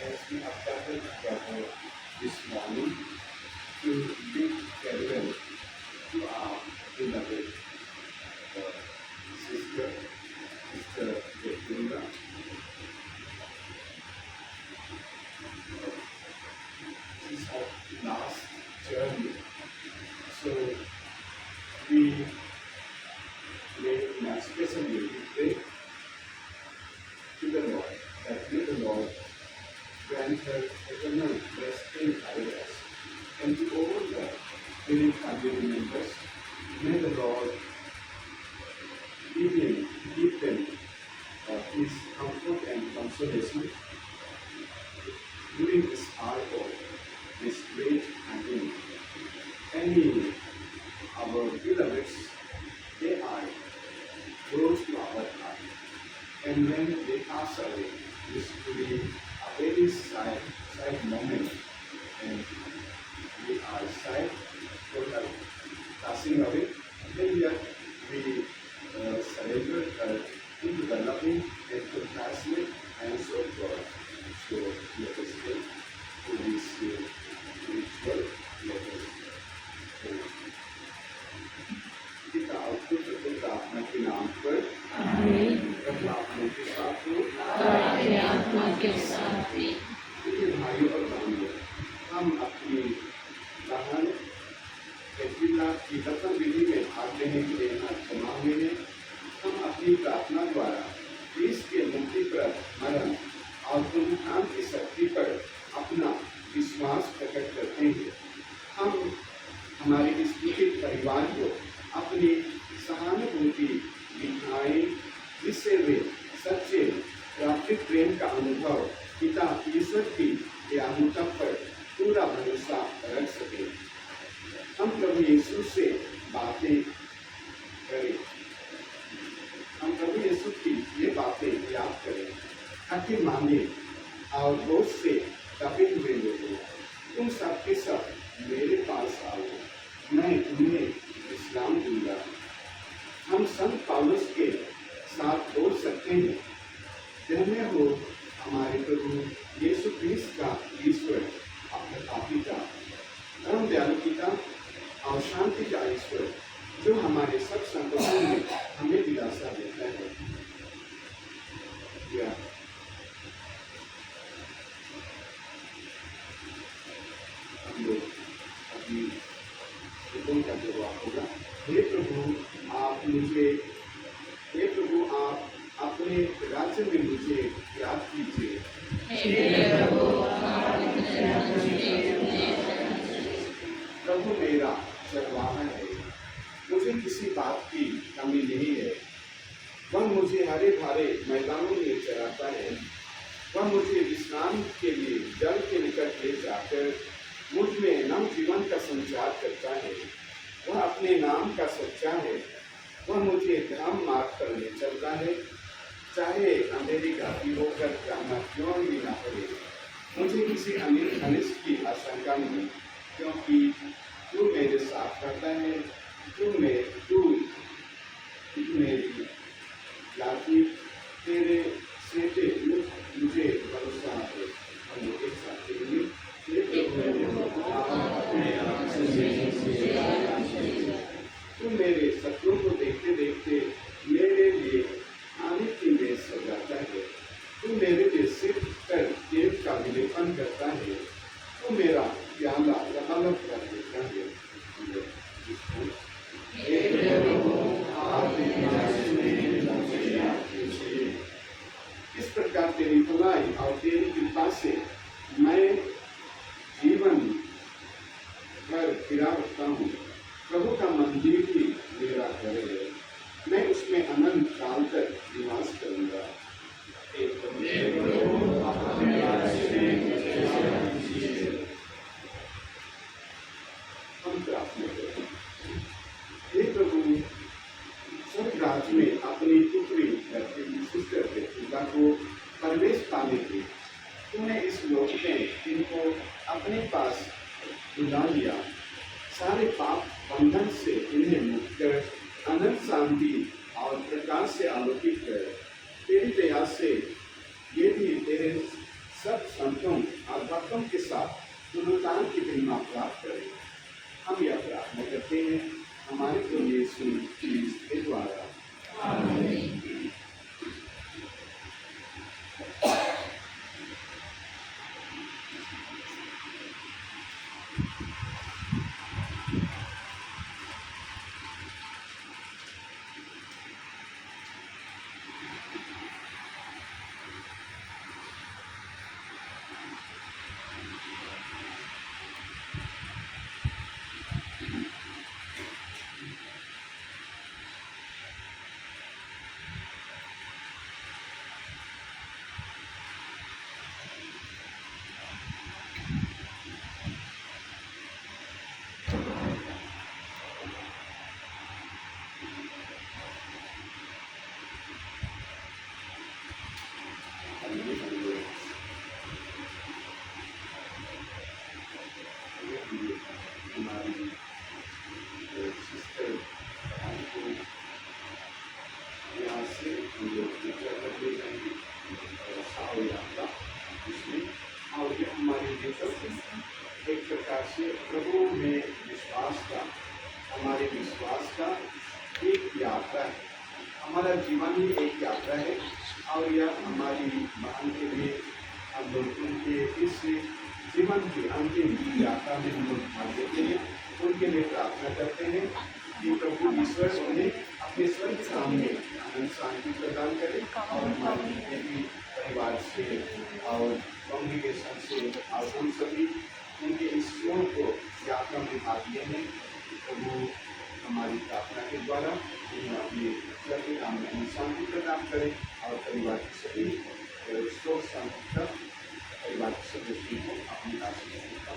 as we have gathered together this morning to bid farewell to our beloved sister, Sister Jayatunda. This is our last journey. So we pray in a special way. We pray to the Lord that may the Lord grant her eternal rest in paradise, and to all the living family members, may the Lord give them his comfort and consolation during this hour of this great agony. Any our beloveds, they are close to our heart, and when they pass away, this will be a very sad moment, and we are sad for her passing away, and yet we surrender her into the loving and compassionate hands of God. So let us take to this ritual. Let us pray. पिता और पुत्र पिता आत्मा के नाम पर प्रभु आत्मा के साथ हो, आत्मा के साथ भी। भाइयों और बहनों, हम अपनी बहन कैटरीना की दफन विधि में भाग लेने के लिए यहाँ जमा हुए हैं। हम अपनी प्रार्थना द्वारा क्रिस्त के मुक्तिप्रद मरण और पुनरुत्थान की शक्ति पर अपना विश्वास प्रकट करते हैं। हम हमारे इस दुखित परिवार को अपनी सहानुभूति दिखाएं, जिससे वे सच्चे प्राकृतिक प्रेम का अनुभव पिता ईश्वर की दयालुता पर पूरा भरोसा रख सके। हम प्रभु यीशु से बातें करें, हम प्रभु यीशु की ये बातें याद करें। ताकि माने और बोझ से दबे हुए लोगों, तुम सबके सब मेरे पास आओ, मैं तुम्हें विश्राम दूंगा। हम संत पौलुस के साथ बोल सकते हैं, धन्य हो हमारे प्रभु यीशु क्रिस्त का ईश्वर, अपना पिता, परम दयालु पिता और शांति का ईश्वर, जो हमारे सब संकटों में हमें दिलासा देता है। या हम लोग अभी का जवाब होगा। हे प्रभु आप मुझे, हे प्रभु आप अपने राज्य में मुझे याद कीजिए। प्रभु मेरा चरवाहा है, मुझे किसी बात की कमी नहीं है। वह मुझे हरे भरे मैदानों में चराता है, वह मुझे विश्राम के लिए जल के निकट ले जाकर मुझ में नव जीवन का संचार करता है। वह अपने नाम का सच्चा है, वह मुझे धर्म मार्ग पर ले चलता है, चाहे अंधेरी घाटी होकर जाना क्यों ही ना पड़े। मुझे किसी अनिष्ट की आशंका नहीं, क्योंकि तू मेरे साथ रहता है। तू मेरी लाठी, तेरे सेटे मुझे भरोसा है। हम लोग एक साथ करेंगे। तू मेरे शत्रुओं को देखते देखते मेरे लिए आने की मेज सजाता है। तू मेरे लिए सिर पर तेल का विलेपन करता है। तू मेरा प्याला लबालब कर देता है। इस प्रकार तेरी भलाई और तेरी कृपा से मैं जीवन भर फिरा रखता हूँ। प्रभु का मंदिर ही मेरा घर है, मैं उसमें अनंत काल तक निवास करूँगा। हम प्रार्थना करें। हे प्रभु, स्वर्ग राज्य में अपनी पुत्री सिस्टर पिता को प्रवेश पाने के तूने इस लोक में इनको अपने पास बुला लिया। सारे पाप बंधन से इन्हें मुक्त कर अनंत शांति और प्रकाश से आलोकित कर तेरी दया से ये भी तेरे सब संतों और भक्तों के साथ पुनरुत्थान की महिमा प्राप्त करें। हम यह प्रार्थना करते हैं हमारे प्रभु यीशु मसीह के द्वारा। हमारी सिस्टर हमको यहाँ से हम लोग टीचर कर ले जाएंगे साहु यात्रा इसमें। और ये हमारे लेकर एक प्रकार से प्रभु में विश्वास का, हमारे विश्वास का एक यात्रा है। हमारा जीवन ही एक यात्रा है और यह हमारी बहन के लिए हम लोग उनके इस जीवन की अंतिम यात्रा में हम लोग भाग लेते हैं। उनके लिए प्रार्थना करते हैं कि प्रभु ईश्वर उन्हें अपने स्वर्ग सामने आनंद शांति प्रदान करें और हमारे जितने भी परिवार से और कॉन्ग्रीगेशन से और हम सभी उनके इस शोर को यात्रा में भाग लेने प्रभु हमारी प्रार्थना के द्वारा उन्हें अपने स्वर्ग धाम में शांति प्रदान करें और परिवार के सभी सुख शांति का परिवार के सदस्यों को अपनी आशीष का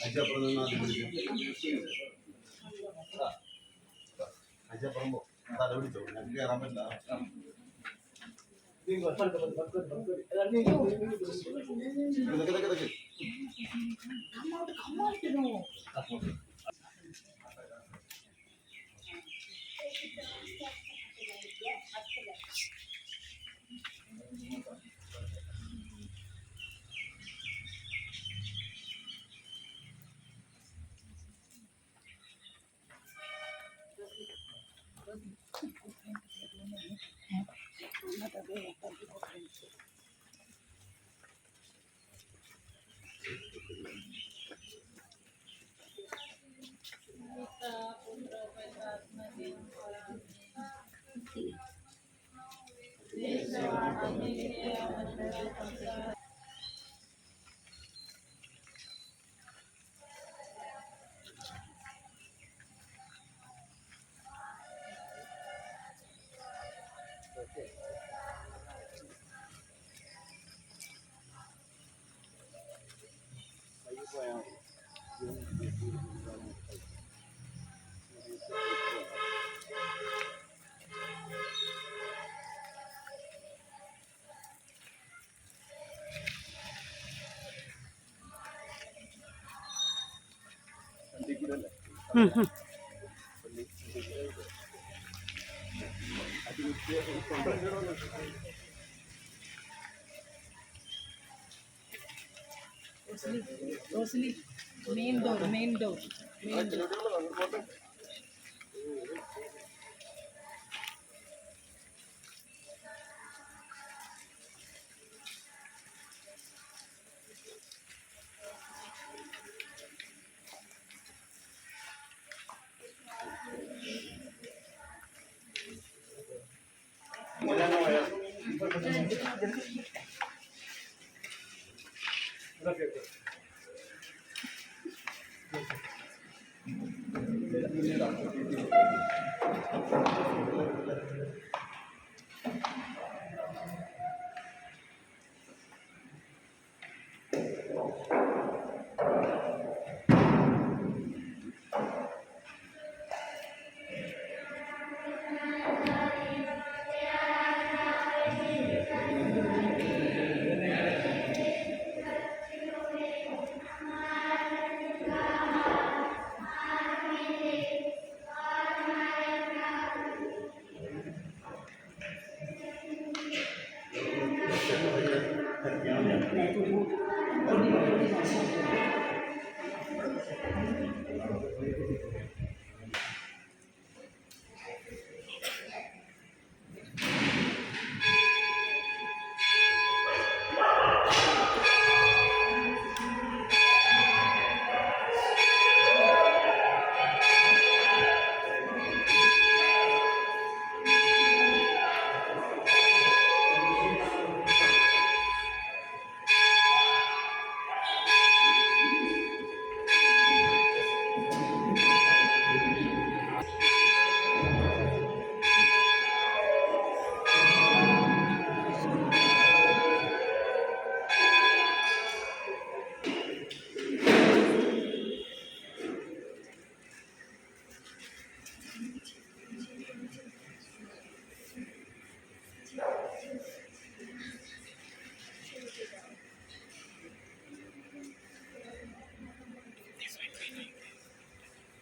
aja pernah aja promo ada itu nanti ramen lah kita Rosely, main door, main door, main door.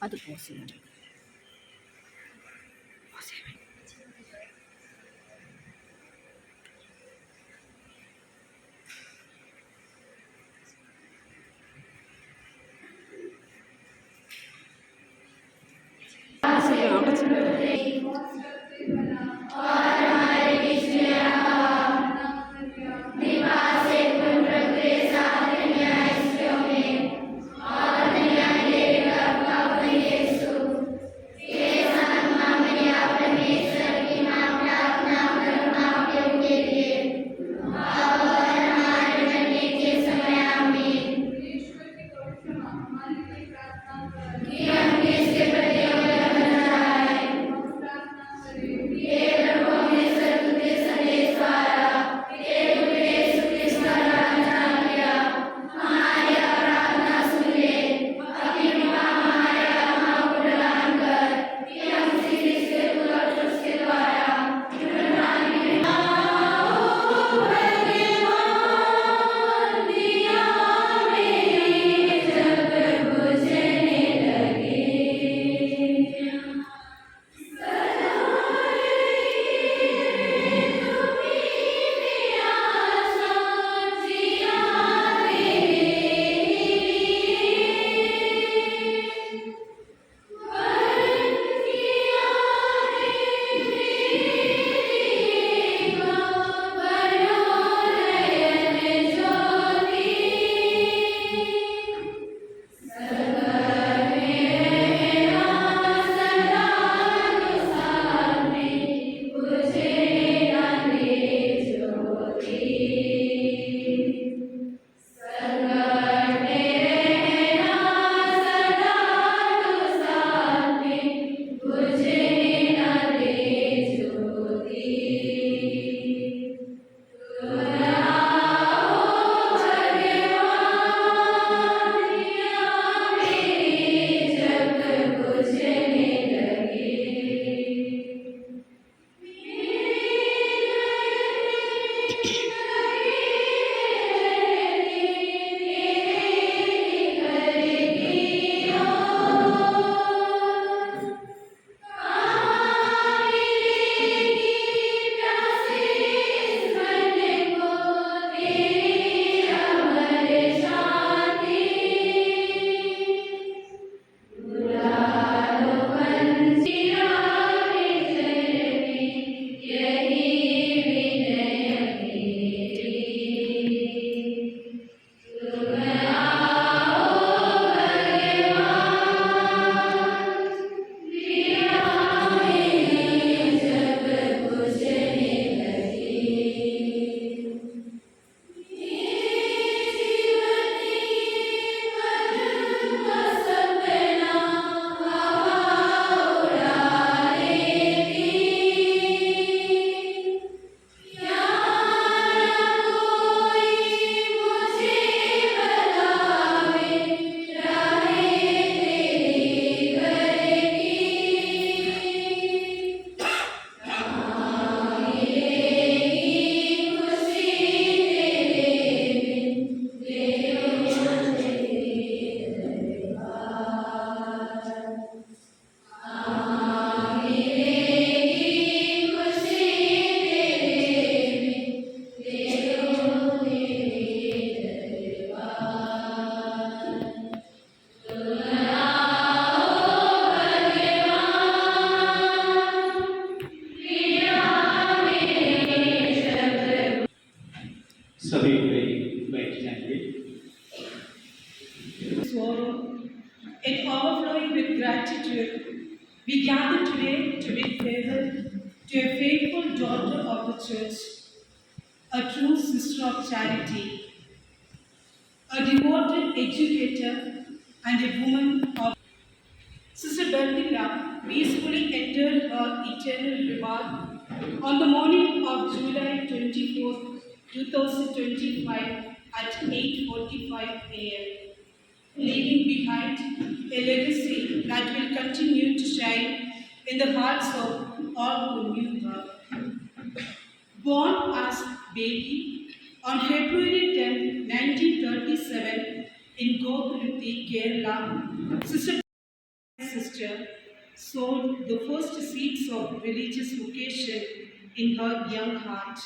അത് പോസ് ചെയ്യണം. gratitude, we gather today to bid farewell to a faithful daughter of the Church, a true sister of charity, a devoted educator, and a woman of Sister Bertilla peacefully entered her eternal reward on the morning of July 24, 2025 at 8:45 a.m., leaving behind a legacy that will continue to shine in the hearts of all who knew her. Born as baby on February 10, 1937 in Gokuluthi, Kerala, Sister sowed the first seeds of religious vocation in her young heart.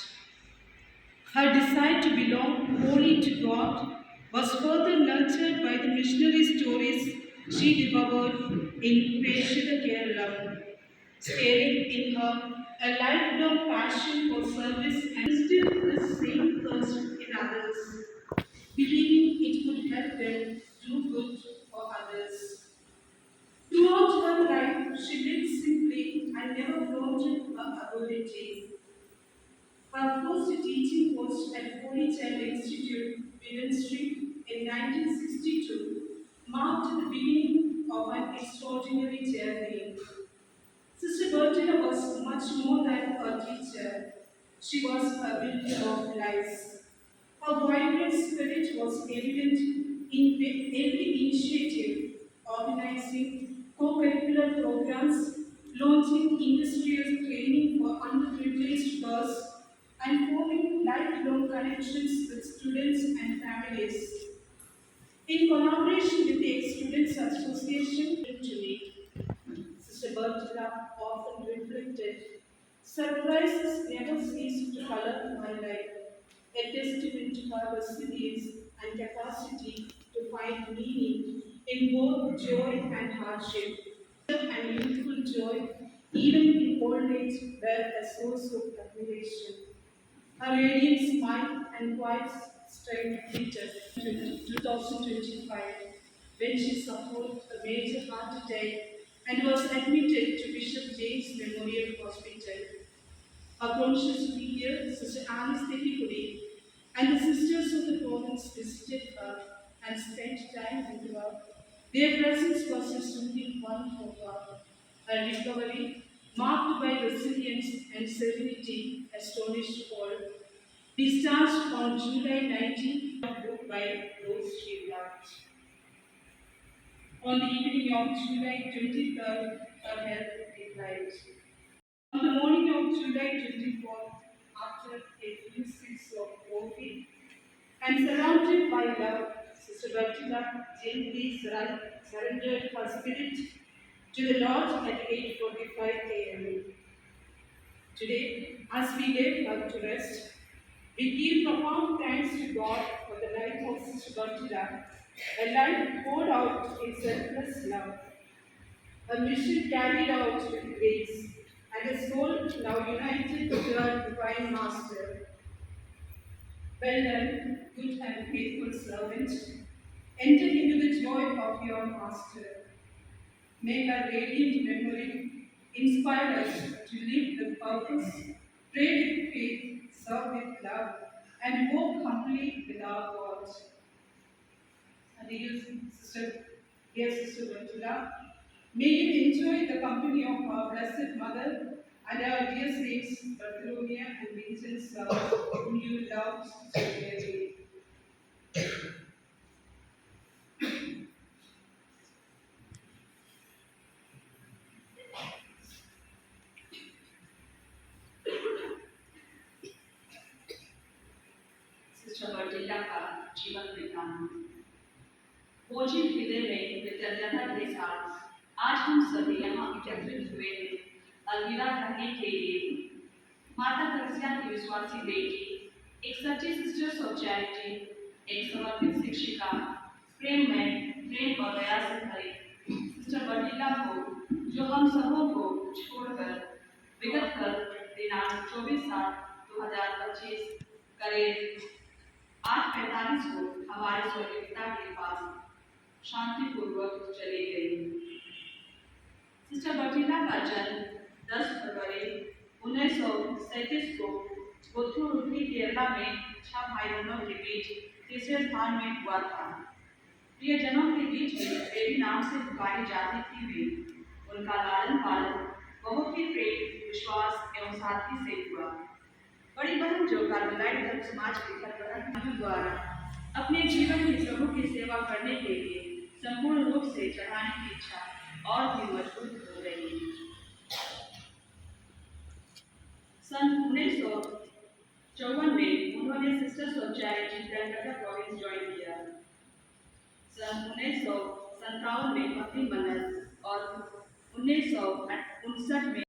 Her desire to belong wholly to God was further nurtured by the missionary stories she devoured in Preshada Kerala, stirring in her a lifelong passion for service and instilled the same thirst in others, believing it would help them do good for others. Throughout her life, she lived simply and never flaunted her abilities. Her first teaching was at Holy Child Institute, William Street in 1962, marked the beginning of an extraordinary journey. Sister Bertina was much more than a teacher. She was a builder of lives. Her vibrant spirit was evident in every initiative, organizing co-curricular programs, launching industrial training for underprivileged girls, and forming lifelong connections with students and families. In collaboration with the Ex-Students Association to me, Sister Bertilla often reflected, surprises never cease to color my life, a testament to her resilience and capacity to find meaning in both joy and hardship. And youthful joy, even in old age, were a source of admiration. Her radiant smile and quiet strength glittered in 2025 when she suffered a major heart attack and was admitted to Bishop James Memorial Hospital. Her conscious superior, Sister Alice Telikudi, and the sisters of the province visited her and spent time with her. Their presence was a soothing one for her. Her recovery, marked by resilience and serenity, astonished all. Discharged on July 19, book by those she loved. On the evening of July 23rd, her health declined. On the morning of July 24th, after a few sips of coffee and surrounded by love, Sister Bertilla gently surrendered her spirit to the Lord at 8:45 a.m. Today, as we lay her to rest, we give profound thanks to God for the life of Sister Bertilla, a life poured out in selfless love, a mission carried out with grace, and a soul now united to her divine Master. Well done, good and faithful servant. Enter into the joy of your Master. May her radiant memory inspire us to live with purpose, pray with faith, serve with love, and walk humbly with our God. And dear Sister Bertilla, may you enjoy the company of our Blessed Mother and our dear saints Bartholomew and Vincent, whom you loved so dearly. Sister Bertilla का जीवन वृत्तांत। बोझिल हृदय में कृतज्ञता के साथ आज हम सभी यहाँ एकत्रित हुए हैं अलविदा कहने के लिए। माता तरसिया की विश्वासी बेटी, एक सच्ची सिस्टर्स ऑफ चैरिटी, एक समर्पित शिक्षिका, प्रेम और दया से भरी सिस्टर बर्टिला को, जो हम सबों को छोड़कर विगत कर दिनांक 24/7/2025 करें 8:45 को हमारे स्वर्गीय पिता के पास शांतिपूर्वक चली गई। सिस्टर बर्टीना का जन्म 10 फरवरी 1937 को कोथुरुथी केरला में 6 भाई बहनों के बीच तीसरे स्थान में हुआ था। प्रियजनों के बीच में बेबी नाम से पुकारी जाती थी वे। उनका लालन पालन बहुत ही प्रेम, विश्वास एवं सादगी से हुआ। बड़ी बहन जो कार्मेलाइट धर्म समाज के सरबराह द्वारा अपने जीवन में प्रभु की सेवा करने के लिए संपूर्ण रूप से चढ़ाने की इच्छा और भी मजबूत हो गई। सन 1954 में उन्होंने sisters of charity Calcutta province join किया। सन 1957 में भक्ति मनस और 1959 में